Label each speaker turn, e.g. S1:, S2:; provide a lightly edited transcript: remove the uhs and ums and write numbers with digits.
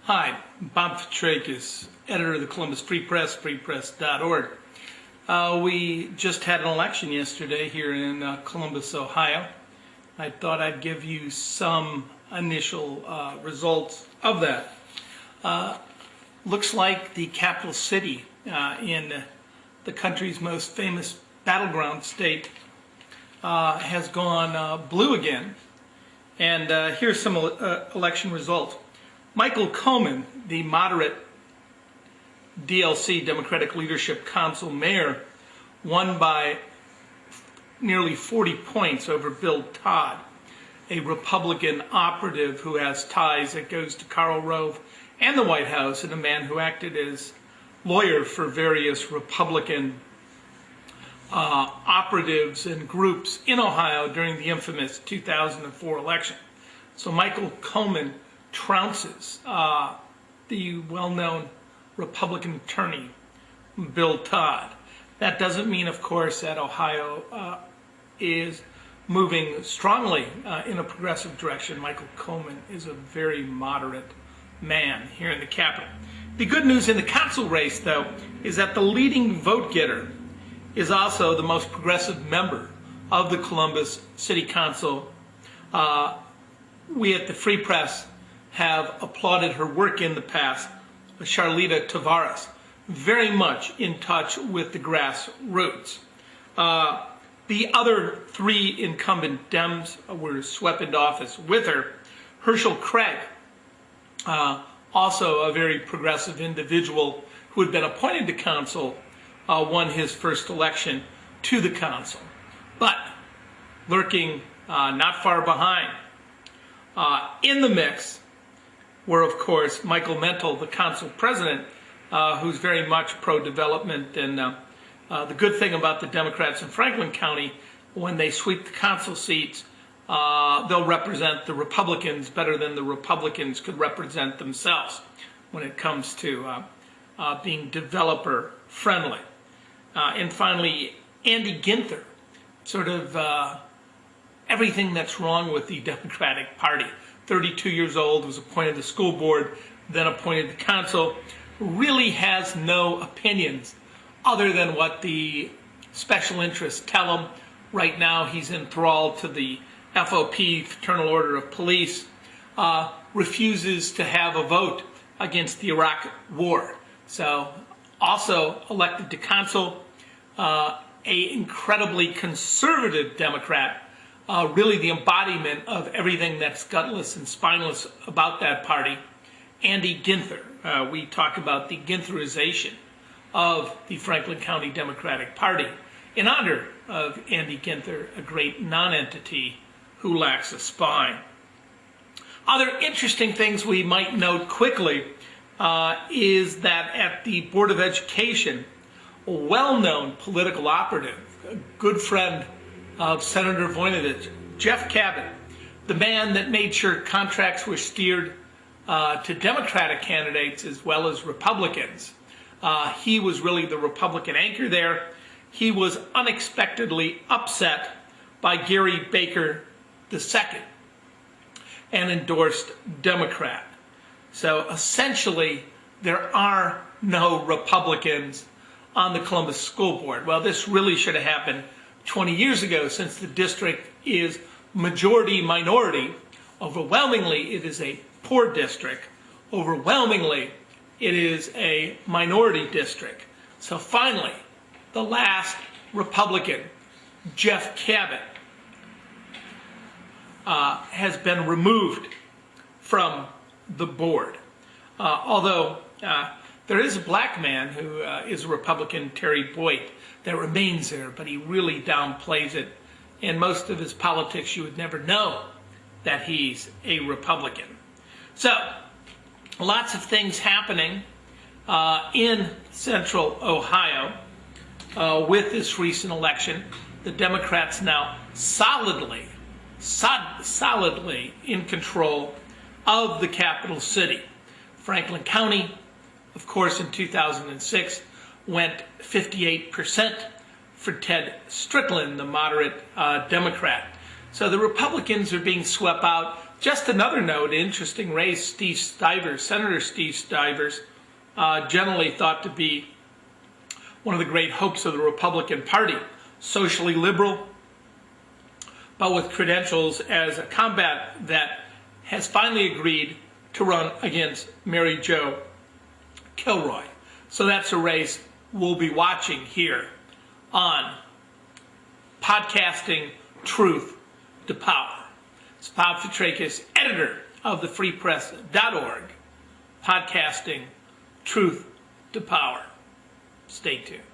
S1: Hi, Bob Fitrakis, editor of the Columbus Free Press, freepress.org. We just had an election yesterday here in Columbus, Ohio. I thought I'd give you some initial results of that. Looks like the capital city in the country's most famous battleground state has gone blue again. And here's some election results. Michael Coleman, the moderate DLC, Democratic Leadership Council mayor, won by nearly 40 points over Bill Todd, a Republican operative who has ties that goes to Karl Rove and the White House, and a man who acted as lawyer for various Republican operatives and groups in Ohio during the infamous 2004 election. So Michael Coleman trounces the well-known Republican attorney, Bill Todd. That doesn't mean, of course, that Ohio is moving strongly in a progressive direction. Michael Coleman is a very moderate man here in the Capitol. The good news in the council race, though, is that the leading vote getter is also the most progressive member of the Columbus City Council. We at the Free Press have applauded her work in the past, Charlita Tavares, very much in touch with the grassroots. The other three incumbent Dems were swept into office with her. Herschel Craig, also a very progressive individual who had been appointed to council, won his first election to the council. But lurking not far behind in the mix were, of course, Michael Mentel, the council president, who's very much pro-development. And the good thing about the Democrats in Franklin County, when they sweep the council seats, they'll represent the Republicans better than the Republicans could represent themselves when it comes to being developer-friendly. And finally, Andy Ginther, sort of everything that's wrong with the Democratic Party. 32 years old, was appointed to the school board, then appointed to council, really has no opinions other than what the special interests tell him. Right now he's enthralled to the FOP, Fraternal Order of Police, refuses to have a vote against the Iraq War. So also elected to council, a incredibly conservative Democrat, really the embodiment of everything that's gutless and spineless about that party, Andy Ginther. We talk about the Gintherization of the Franklin County Democratic Party in honor of Andy Ginther, a great non-entity who lacks a spine. Other interesting things we might note quickly is that at the Board of Education, a well-known political operative, a good friend of Senator Voinovich, Jeff Cabot, the man that made sure contracts were steered to Democratic candidates as well as Republicans. He was really the Republican anchor there. He was unexpectedly upset by Gary Baker II, an endorsed Democrat. So essentially, there are no Republicans on the Columbus School Board. Well, this really should have happened 20 years ago, since the district is majority-minority. Overwhelmingly, it is a poor district. Overwhelmingly, it is a minority district. So finally, the last Republican, Jeff Cabot, has been removed from the board. Although there is a black man who is a Republican, Terry Boyd, that remains there, but he really downplays it. In most of his politics, you would never know that he's a Republican. So, lots of things happening in central Ohio with this recent election. The Democrats now solidly in control of the capital city. Franklin County, of course, in 2006, went 58% for Ted Strickland, the moderate Democrat. So the Republicans are being swept out. Just another note, interesting race, Steve Stivers, Senator Steve Stivers, generally thought to be one of the great hopes of the Republican Party, socially liberal, but with credentials as a combat vet, has finally agreed to run against Mary Jo Kilroy. So that's a race we'll be watching here on Podcasting Truth to Power. It's TruthtopowerFitrakis, editor of thefreepress.org, podcasting Truth to Power. Stay tuned.